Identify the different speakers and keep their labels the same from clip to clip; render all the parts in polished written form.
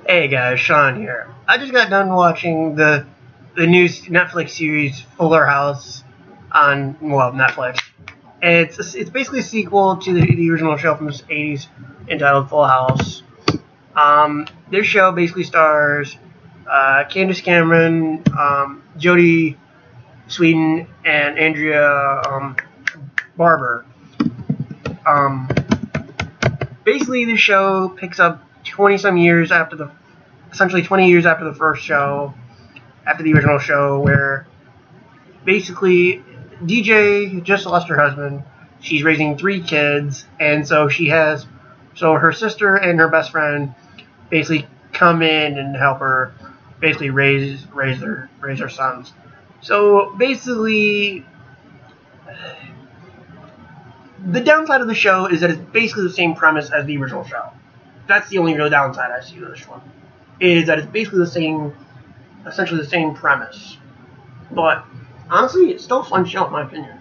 Speaker 1: Hey guys, Sean here. I just got done watching the new Netflix series Fuller House on Netflix. It's basically a sequel to the original show from the 80s entitled Full House. This show basically stars Candace Cameron, Jodie Sweetin, and Andrea Barber. Basically, the show picks up 20-some years after essentially 20 years after the first show, after the original show, where basically DJ just lost her husband. She's raising 3 kids, and so her sister and her best friend basically come in and help her basically raise their sons. So basically, the downside of the show is that it's basically the same premise as the original show. That's the only real downside I see to this one, is that it's basically essentially the same premise. But honestly, it's still a fun show in my opinion.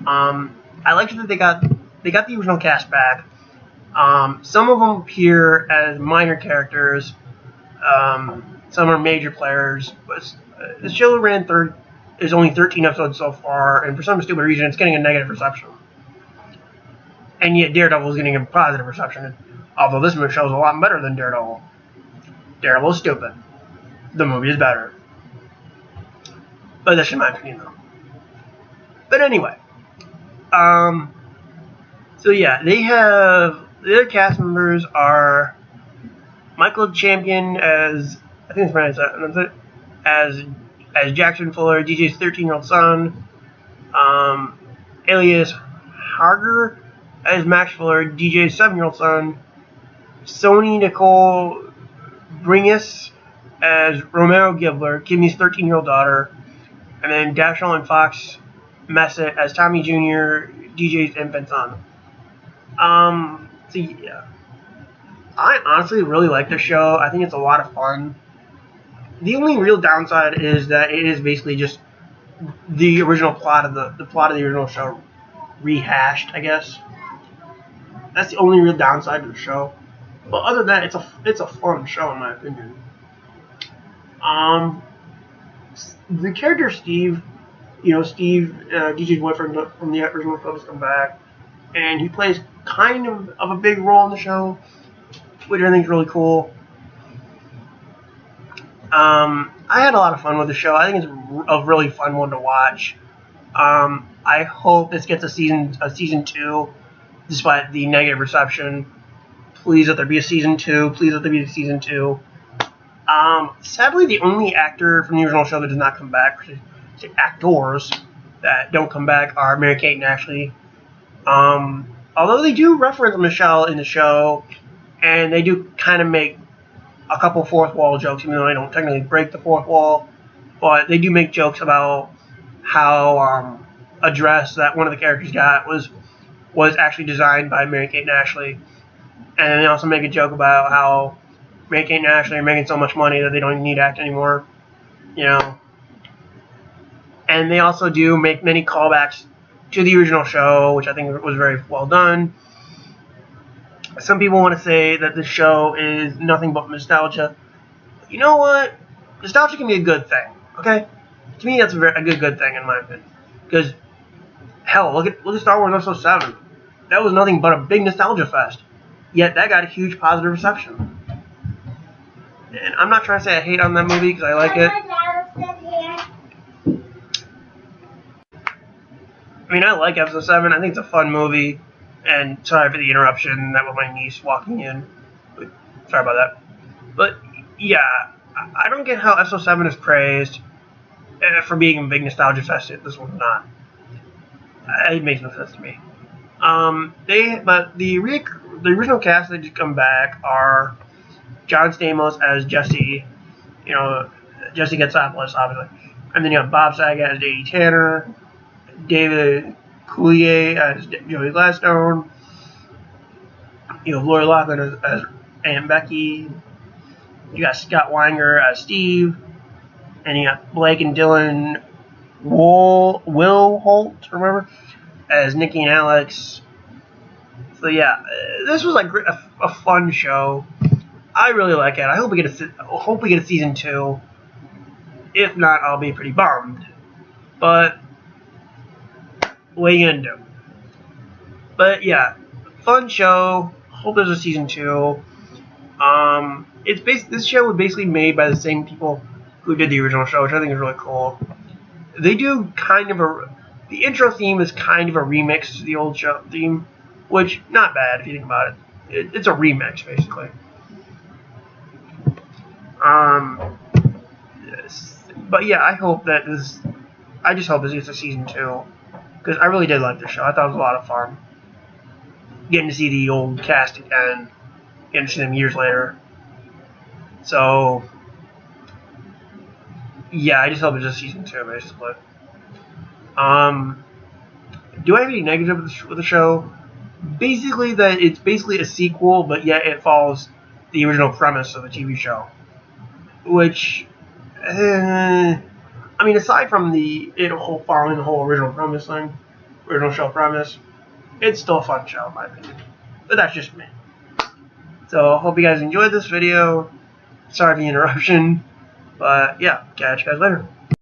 Speaker 1: I like that they got the original cast back. Some of them appear as minor characters. Some are major players. But the show is only 13 episodes so far, and for some stupid reason, it's getting a negative reception. And yet Daredevil is getting a positive reception. Although this movie show is a lot better than Daredevil. Daredevil is stupid. The movie is better. But that's in my opinion, though. But anyway. So yeah, the other cast members are Michael Champion as, I think it's pronounced that, as Jackson Fuller, DJ's 13-year-old son. Alias Harger as Max Fuller, DJ's 7-year-old son. Sony Nicole Bringus as Romero Gibbler, Kimmy's 13-year-old daughter. And then Dashawn Fox Messett as Tommy Jr., DJ's infant son. So yeah. I honestly really like this show. I think it's a lot of fun. The only real downside is that it is basically just the original plot of the original show rehashed, I guess. That's the only real downside to the show. But other than that, it's a fun show in my opinion. The character Steve, DJ's boyfriend from the original show has come back, and he plays kind of a big role in the show, which I think is really cool. I had a lot of fun with the show. I think it's a really fun one to watch. I hope this gets a season 2, despite the negative reception. Please let there be a season 2. Please let there be a season 2. Sadly, the only actor from the original show that does not come back, actors that don't come back, are Mary-Kate and Ashley. Although they do reference Michelle in the show, and they do kind of make a couple fourth wall jokes, even though they don't technically break the fourth wall, but they do make jokes about how a dress that one of the characters got was actually designed by Mary-Kate and Ashley. And they also make a joke about how Mary-Kate and Ashley are making so much money that they don't even need to act anymore, And they also do make many callbacks to the original show, which I think was very well done. Some people want to say that the show is nothing but nostalgia. You know what? Nostalgia can be a good thing, okay? To me, that's a good thing, in my opinion. Because, hell, look at Star Wars Episode 7. That was nothing but a big nostalgia fest. Yet, that got a huge positive reception. And I'm not trying to say I hate on that movie, because I like it. I mean, I like Episode 7. I think it's a fun movie. And sorry for the interruption. That was my niece walking in. Sorry about that. But, yeah, I don't get how Episode 7 is praised for being a big nostalgia fest. This one's not. It makes no sense to me. But the original cast that just come back are John Stamos as Jesse. Jesse Gatsopoulos, obviously. And then you have Bob Saget as J.D. Tanner. David Coulier as Joey Gladstone. You have Lori Loughlin as Aunt Becky. You got Scott Weinger as Steve. And you got Blake and Dylan Will Holt, remember? As Nikki and Alex. So yeah, this was like a fun show. I really like it. I hope we get a season 2. If not, I'll be pretty bummed. But what are you gonna do? But yeah, fun show. Hope there's a season 2. This show was basically made by the same people who did the original show, which I think is really cool. They do the intro theme is kind of a remix to the old show theme, which not bad if you think about it. It's a remix basically. But yeah, I just hope this gets a season 2 because I really did like the show. I thought it was a lot of fun getting to see the old cast again, getting to see them years later. So yeah, I just hope it's a season 2 basically. Do I have any negatives with the show? Basically, that it's basically a sequel, but yet it follows the original premise of the TV show. Which, I mean, aside from following the whole original show premise, it's still a fun show in my opinion. But that's just me. So, hope you guys enjoyed this video. Sorry for the interruption. But yeah, catch you guys later.